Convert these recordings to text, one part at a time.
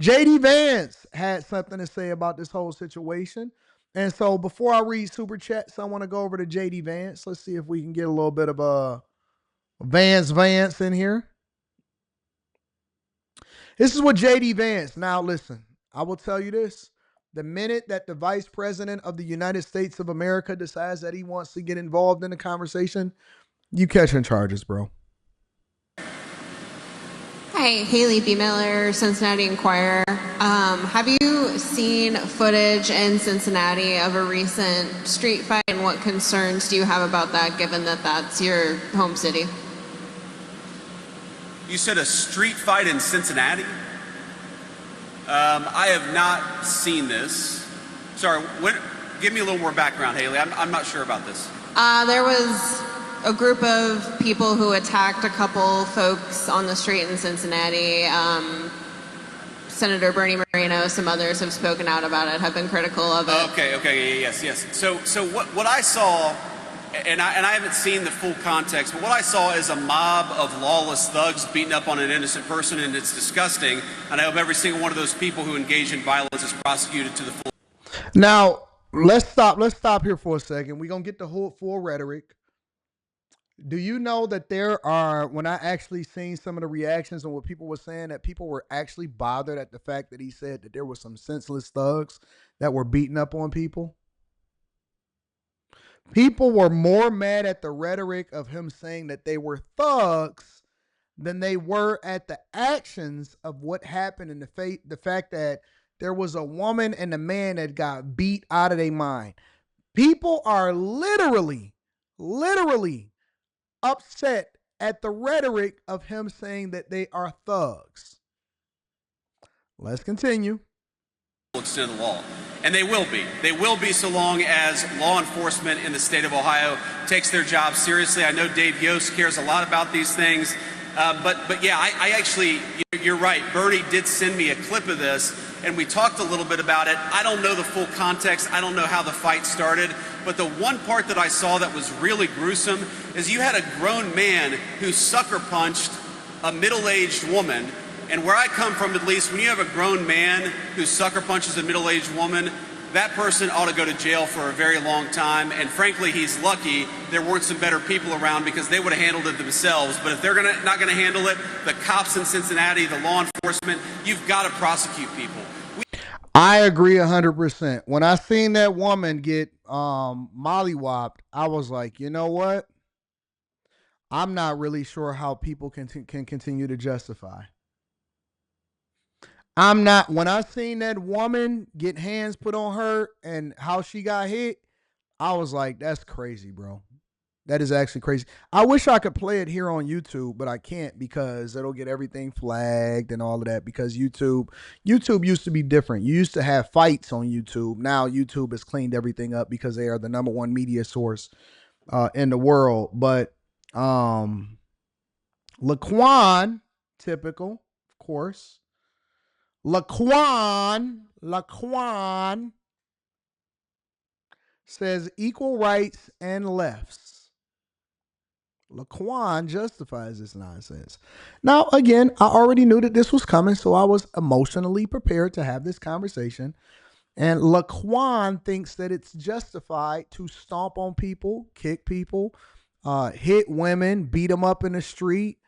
JD Vance had something to say about this whole situation. And so before I read super chats, I want to go over to JD Vance. Let's see if we can get a little bit of a Vance in here. This is what JD Vance. Now listen, I will tell you this. The minute that the vice president of the United States of America decides that he wants to get involved in the conversation, you catching charges, bro. Hi, Haley B. Miller, Cincinnati Enquirer. Have you seen footage in Cincinnati of a recent street fight, and what concerns do you have about that, given that that's your home city? You said a street fight in Cincinnati? I have not seen this. Sorry, give me a little more background, Haley. I'm not sure about this. There was a group of people who attacked a couple folks on the street in Cincinnati. Senator Bernie Moreno, some others have spoken out about it, have been critical of it. Okay, yes. So what I saw, and I haven't seen the full context, but what I saw is a mob of lawless thugs beating up on an innocent person, and it's disgusting. And I hope every single one of those people who engage in violence is prosecuted to the full. Now, let's stop here for a second. We're going to get the whole full rhetoric. Do you know that there are, when I actually seen some of the reactions and what people were saying, that people were actually bothered at the fact that he said that there were some senseless thugs that were beating up on people? People were more mad at the rhetoric of him saying that they were thugs than they were at the actions of what happened, and the fact that there was a woman and a man that got beat out of their mind. People are literally upset at the rhetoric of him saying that they are thugs. Let's continue. Extent of the law. And they will be. They will be so long as law enforcement in the state of Ohio takes their job seriously. I know Dave Yost cares a lot about these things. But yeah, I actually, you're right. Bernie did send me a clip of this, and we talked a little bit about it. I don't know the full context. I don't know how the fight started. But the one part that I saw that was really gruesome is you had a grown man who sucker punched a middle-aged woman. And where I come from, at least, when you have a grown man who sucker punches a middle-aged woman, that person ought to go to jail for a very long time. And frankly, he's lucky there weren't some better people around, because they would have handled it themselves. But if they're not going to handle it, the cops in Cincinnati, the law enforcement, you've got to prosecute people. I agree 100%. When I seen that woman get mollywopped, I was like, you know what? I'm not really sure how people can continue to justify. I'm not. When I seen that woman get hands put on her and how she got hit, I was like, that's crazy, bro. That is actually crazy. I wish I could play it here on YouTube, but I can't, because it'll get everything flagged and all of that, because YouTube used to be different. You used to have fights on YouTube. Now YouTube has cleaned everything up because they are the #1 media source in the world. But Laquan, typical, of course. Laquan says equal rights and lefts. Laquan justifies this nonsense. Now, again, I already knew that this was coming, so I was emotionally prepared to have this conversation. And Laquan thinks that it's justified to stomp on people, kick people, hit women, beat them up in the street,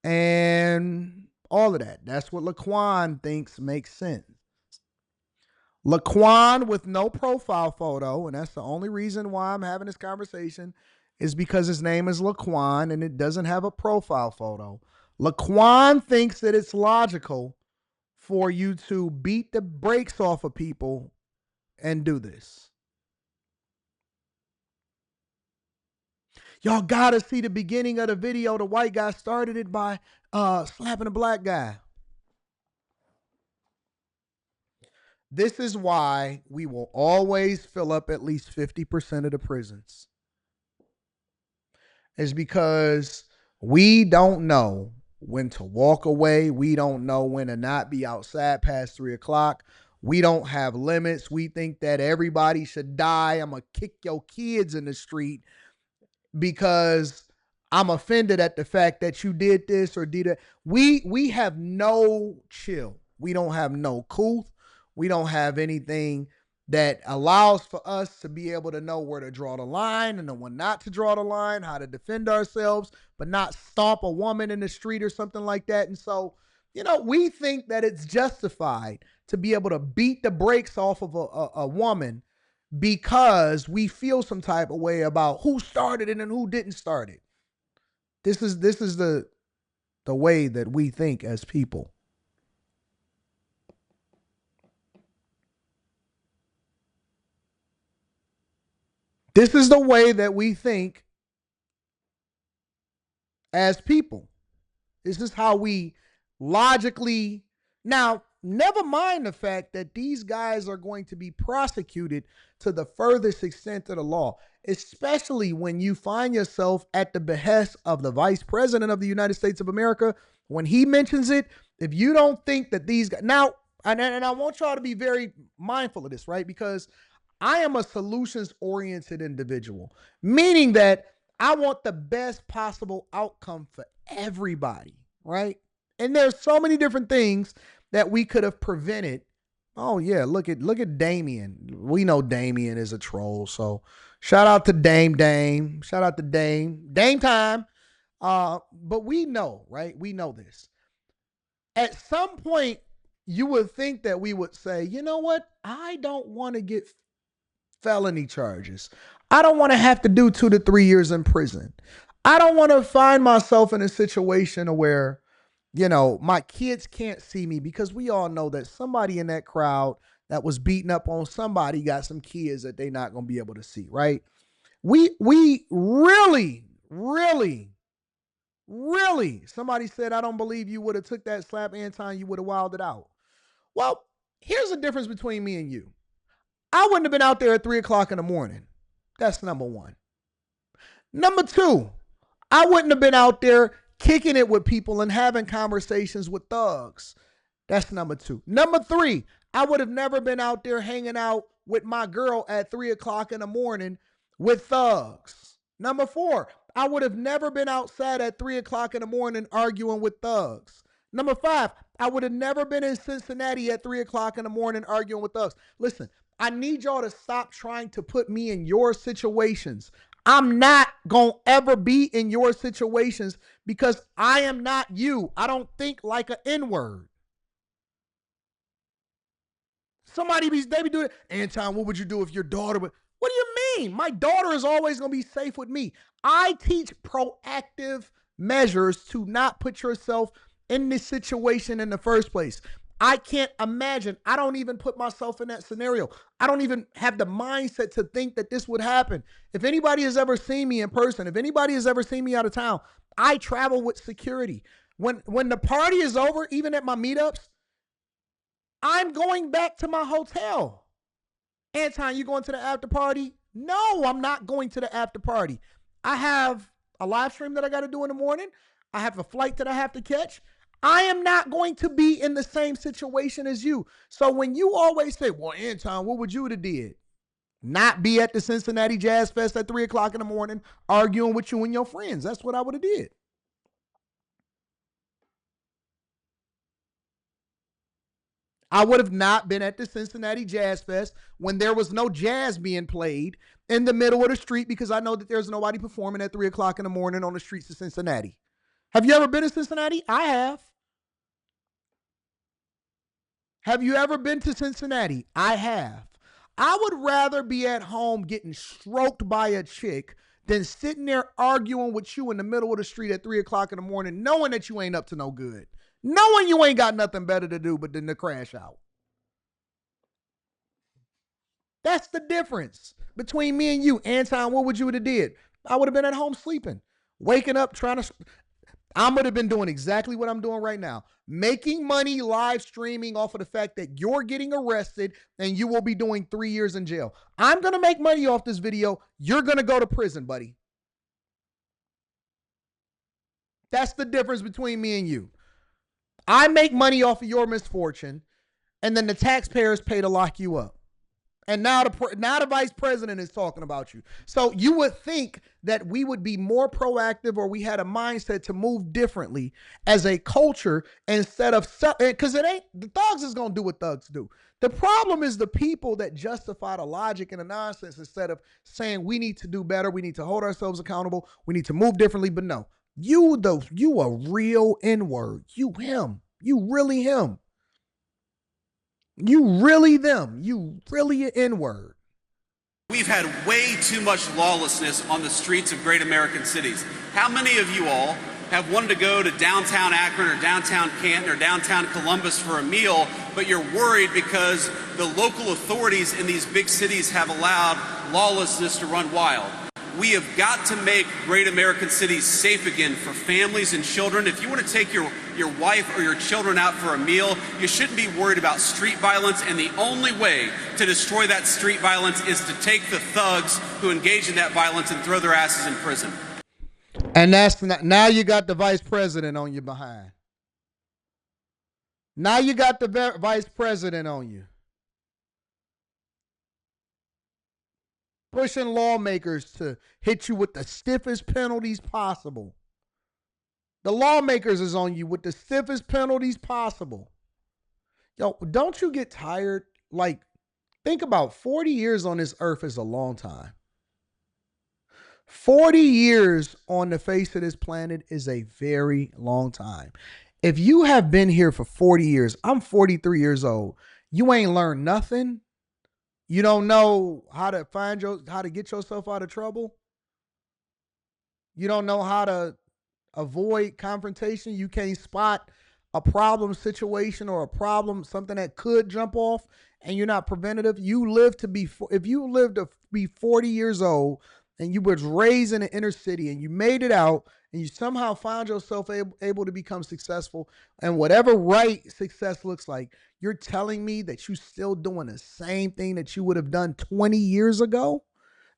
and all of that. That's what Laquan thinks makes sense. Laquan with no profile photo, and that's the only reason why I'm having this conversation, is because his name is Laquan and it doesn't have a profile photo. Laquan thinks that it's logical for you to beat the brakes off of people and do this. Y'all gotta see the beginning of the video. The white guy started it by slapping a black guy. This is why we will always fill up at least 50% of the prisons. Is because we don't know when to walk away. We don't know when to not be outside past 3 o'clock. We don't have limits. We think that everybody should die. I'm going to kick your kids in the street because I'm offended at the fact that you did this or did that. We have no chill. We don't have no couth. We don't have anything that allows for us to be able to know where to draw the line and when not to draw the line, how to defend ourselves, but not stomp a woman in the street or something like that. And so, we think that it's justified to be able to beat the brakes off of a woman because we feel some type of way about who started it and who didn't start it. This is the way that we think as people. This is the way that we think as people. This is how we logically. Now, never mind the fact that these guys are going to be prosecuted to the furthest extent of the law, especially when you find yourself at the behest of the Vice President of the United States of America. When he mentions it, if you don't think that these guys. Now, and I want y'all to be very mindful of this, right? Because I am a solutions-oriented individual, meaning that I want the best possible outcome for everybody, right? And there's so many different things that we could have prevented. Oh yeah, look at Damien. We know Damien is a troll, so shout out to Dame. Shout out to Dame time. But we know, right? We know this. At some point, you would think that we would say, you know what? I don't want to get felony charges. I don't want to have to do 2 to 3 years in prison. I don't want to find myself in a situation where, my kids can't see me, because we all know that somebody in that crowd that was beating up on somebody got some kids that they're not going to be able to see, right? We really, somebody said, I don't believe you would have took that slap, Anton, you would have wilded out. Well, here's the difference between me and you. I wouldn't have been out there at 3 o'clock in the morning. That's number one. Number two, I wouldn't have been out there kicking it with people and having conversations with thugs. That's number two. Number three, I would have never been out there hanging out with my girl at 3 o'clock in the morning with thugs. Number four, I would have never been outside at 3 o'clock in the morning arguing with thugs. Number five, I would have never been in Cincinnati at 3 o'clock in the morning arguing with thugs. Listen, I need y'all to stop trying to put me in your situations. I'm not going to ever be in your situations because I am not you. I don't think like an N-word. They be doing it. Anton, what would you do if your daughter would? What do you mean? My daughter is always going to be safe with me. I teach proactive measures to not put yourself in this situation in the first place. I can't imagine. I don't even put myself in that scenario. I don't even have the mindset to think that this would happen. If anybody has ever seen me in person, if anybody has ever seen me out of town, I travel with security. When the party is over, even at my meetups, I'm going back to my hotel. Anton, you going to the after party? No, I'm not going to the after party. I have a live stream that I got to do in the morning. I have a flight that I have to catch. I am not going to be in the same situation as you. So when you always say, well, Anton, what would you have did? Not be at the Cincinnati Jazz Fest at 3 o'clock in the morning arguing with you and your friends. That's what I would have did. I would have not been at the Cincinnati Jazz Fest when there was no jazz being played in the middle of the street, because I know that there's nobody performing at 3 o'clock in the morning on the streets of Cincinnati. Have you ever been to Cincinnati? I have. Have you ever been to Cincinnati? I have. I would rather be at home getting stroked by a chick than sitting there arguing with you in the middle of the street at 3 o'clock in the morning, knowing that you ain't up to no good. Knowing you ain't got nothing better to do but than to crash out. That's the difference between me and you. Anton, what would you have did? I would have been at home sleeping, waking up, I would have been doing exactly what I'm doing right now. Making money live streaming off of the fact that you're getting arrested and you will be doing 3 years in jail. I'm going to make money off this video. You're going to go to prison, buddy. That's the difference between me and you. I make money off of your misfortune, and then the taxpayers pay to lock you up. And now the vice president is talking about you. So you would think that we would be more proactive, or we had a mindset to move differently as a culture, instead of, because it ain't, the thugs is gonna do what thugs do. The problem is the people that justify the logic and the nonsense, instead of saying we need to do better, we need to hold ourselves accountable, we need to move differently. But no, you a real N-word. You him. You really him. You really them. You really an N-word. We've had way too much lawlessness on the streets of great American cities. How many of you all have wanted to go to downtown Akron or downtown Canton or downtown Columbus for a meal, but you're worried because the local authorities in these big cities have allowed lawlessness to run wild? We have got to make great American cities safe again for families and children. If you want to take your wife or your children out for a meal, you shouldn't be worried about street violence. And the only way to destroy that street violence is to take the thugs who engage in that violence and throw their asses in prison. And that's not, now you got the vice president on you behind. Now you got the vice president on you, pushing lawmakers to hit you with the stiffest penalties possible. The lawmakers is on you with the stiffest penalties possible. Yo, don't you get tired? Like, think about 40 years on this earth is a long time. 40 years on the face of this planet is a very long time. If you have been here for 40 years, I'm 43 years old. You ain't learned nothing. You don't know how to how to get yourself out of trouble. You don't know how to avoid confrontation. You can't spot a problem situation or a problem, something that could jump off, and you're not preventative. If you live to be 40 years old, and you was raised in an inner city, and you made it out, and you somehow found yourself able to become successful, and whatever right success looks like, you're telling me that you're still doing the same thing that you would have done 20 years ago?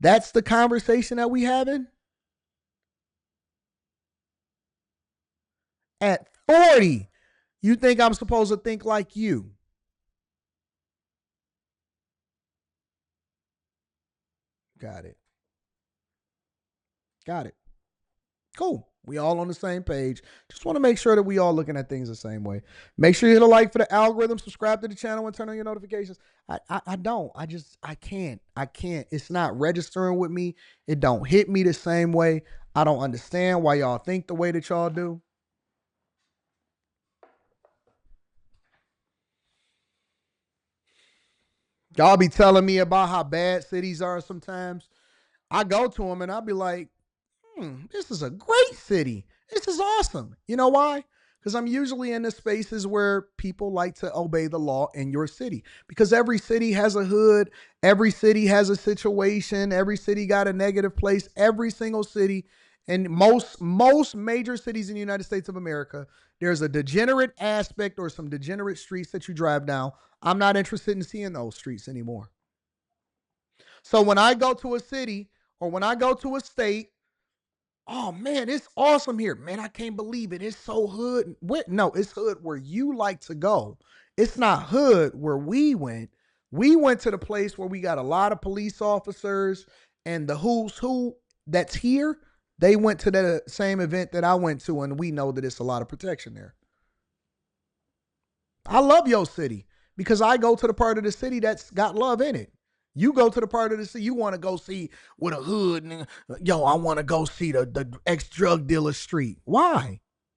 That's the conversation that we having? At 40, you think I'm supposed to think like you? Got it. Got it. Cool. We all on the same page. Just want to make sure that we all looking at things the same way. Make sure you hit a like for the algorithm, subscribe to the channel, and turn on your notifications. I don't. I can't. It's not registering with me. It don't hit me the same way. I don't understand why y'all think the way that y'all do. Y'all be telling me about how bad cities are sometimes. I go to them and I'll be like, this is a great city. This is awesome. You know why? Because I'm usually in the spaces where people like to obey the law in your city. Because every city has a hood. Every city has a situation. Every city got a negative place. Every single city, and most major cities in the United States of America, there's a degenerate aspect or some degenerate streets that you drive down. I'm not interested in seeing those streets anymore. So when I go to a city or when I go to a state, oh man, it's awesome here. Man, I can't believe it. It's so hood. No, it's hood where you like to go. It's not hood where we went. We went to the place where we got a lot of police officers, and the who's who that's here, they went to the same event that I went to, and we know that it's a lot of protection there. I love your city because I go to the part of the city that's got love in it. You go to the part of the city you want to go see with a hood, and yo, I want to go see the ex-drug dealer street. Why?